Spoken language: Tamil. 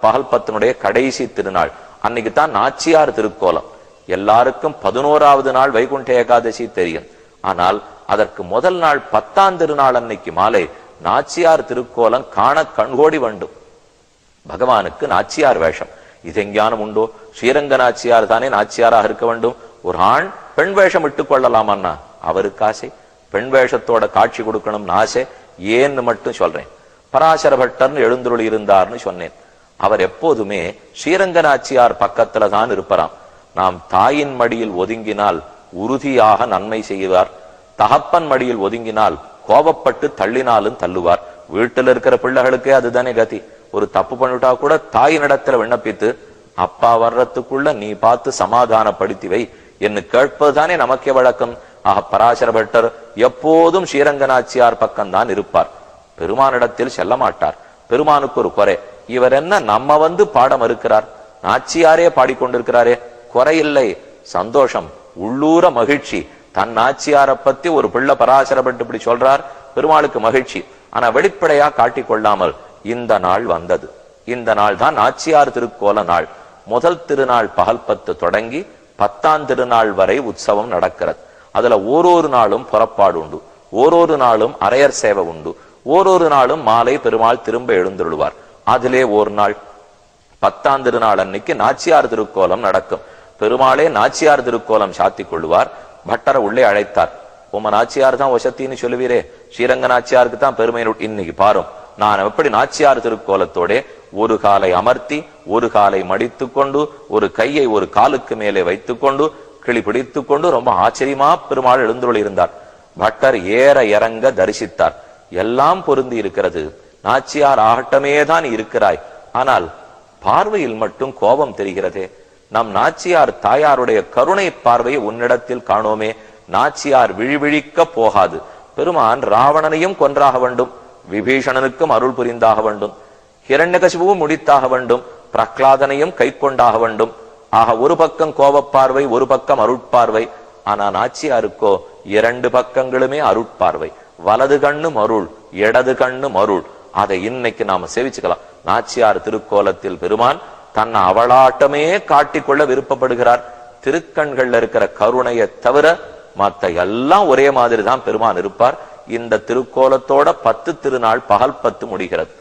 பகல் பத்தினுடைய கடைசி திருநாள் அன்னைக்கு தான் நாச்சியார் திருக்கோலம். எல்லாருக்கும் 11வது நாள் வைகுண்ட ஏகாதசி தெரியும். ஆனால் அதற்கு முதல் நாள் 10ஆம் திருநாள் அன்னைக்கு மாலை நாச்சியார் திருக்கோலம் காண கண்கோடி வேண்டும். பகவானுக்கு நாச்சியார் வேஷம் இது எங்கேயானும் உண்டோ? ஸ்ரீரங்க நாச்சியார் தானே நாச்சியாராக இருக்க வேண்டும். ஒரு ஆண் பெண் வேஷம் இட்டுக் கொள்ளலாமன்னா அவருக்கு ஆசை. பெண் வேஷத்தோட காட்சி கொடுக்கணும்னு ஆசை. ஏன்னு மட்டும் சொல்றேன். பராசர பட்டர்னு எழுந்துருளி இருந்தார்னு சொன்னேன். அவர் எப்போதுமே ஸ்ரீரங்க நாச்சியார் பக்கத்துல தான் இருப்பாராம். நாம் தாயின் மடியில் ஒதுங்கினால் உறுதியாக நன்மை செய்வார். தகப்பன் மடியில் ஒதுங்கினால் கோபப்பட்டு தள்ளினாலும் தள்ளுவார். வீட்டில் இருக்கிற பிள்ளைகளுக்கே அதுதானே கதி. ஒரு தப்பு பண்ணிட்டா கூட தாயினிடத்துல விண்ணப்பித்து அப்பா வர்றதுக்குள்ள நீ பார்த்து சமாதானப்படுத்தி வை என்று கேட்பதுதானே நமக்கே வழக்கம். ஆக பராசர பட்டர் எப்போதும் ஸ்ரீரங்க நாச்சியார் பக்கம்தான் இருப்பார். பெருமானிடத்தில் செல்ல மாட்டார். பெருமானுக்கு ஒரு குறை, இவர் என்ன நம்ம பாடம் இருக்கிறார், நாச்சியாரே பாடிக்கொண்டிருக்கிறாரே, குறையில்லை, சந்தோஷம், உள்ளூர மகிழ்ச்சி. தன் நாச்சியாரை பத்தி ஒரு பிள்ளை பராசரப்பட்டு இப்படி சொல்றார், பெருமாளுக்கு மகிழ்ச்சி. ஆனா வெளிப்படையா காட்டிக்கொள்ளாமல் இந்த நாள் வந்தது. இந்த நாள் தான் நாச்சியார் திருக்கோல நாள். முதல் திருநாள் பகல் 10 தொடங்கி 10ஆம் திருநாள் வரை உற்சவம் நடக்கிறது. அதுல ஓரொரு நாளும் புறப்பாடு உண்டு, ஓரொரு நாளும் அரையர் சேவை உண்டு, ஓரொரு நாளும் மாலை பெருமாள் திரும்ப எழுந்துள்ளுவார். அதிலே ஒரு நாள் 10ஆம் திருநாள் அன்னைக்கு நாச்சியார் திருக்கோலம் நடக்கும். பெருமாளே நாச்சியார் திருக்கோலம் சாத்தி கொள்ளுவார். பட்டரை உள்ளே அழைத்தார். உம நாச்சியார் தான் வசத்தின்னு சொல்லுவீரே, ஸ்ரீரங்க நாச்சியாருக்கு தான் பெருமை. இன்னைக்கு பாரும், நான் எப்படி நாச்சியார் திருக்கோலத்தோட ஒரு காலை அமர்த்தி ஒரு காலை மடித்து கொண்டு ஒரு கையை ஒரு காலுக்கு மேலே வைத்துக் கொண்டு கிளி பிடித்து கொண்டு ரொம்ப ஆச்சரியமா பெருமாள் எழுந்துள்ள இருந்தார். பட்டர் ஏற இறங்க தரிசித்தார். எல்லாம் பொருந்தி இருக்கிறது. நாச்சியார் ஆகட்டமே தான் இருக்கிறாய், ஆனால் பார்வையில் மட்டும் கோபம் தெரிகிறதே. நம் நாச்சியார் தாயாருடைய கருணை பார்வையை உன்னிடத்தில் காணோமே. நாச்சியார் விழிவிழிக்க போகாது. பெருமான் ராவணனையும் கொன்றாக வேண்டும், விபீஷணனுக்கும் அருள் புரிந்தாக வேண்டும், ஹிரண்யகசிபுவும் முடித்தாக வேண்டும், பிரகலாதனையும் கை கொண்டாக வேண்டும். ஆக ஒரு பக்கம் கோபப்பார்வை, ஒரு பக்கம் அருட்பார்வை. ஆனா நாச்சியாருக்கோ 2 பக்கங்களுமே அருட்பார்வை. வலது கண்ணு மருள், இடது கண்ணு மருள். அதை இன்னைக்கு நாம சேவிச்சுக்கலாம். நாச்சியார் திருக்கோலத்தில் பெருமான் தன்னை அவளாட்டமே காட்டிக்கொள்ள விருப்பப்படுகிறார். திருக்கண்கள்ல இருக்கிற கருணையை தவிர மற்ற எல்லாம் ஒரே மாதிரி தான் பெருமான் இருப்பார். இந்த திருக்கோலத்தோட 10 திருநாள் பகல் 10 முடிகிறது.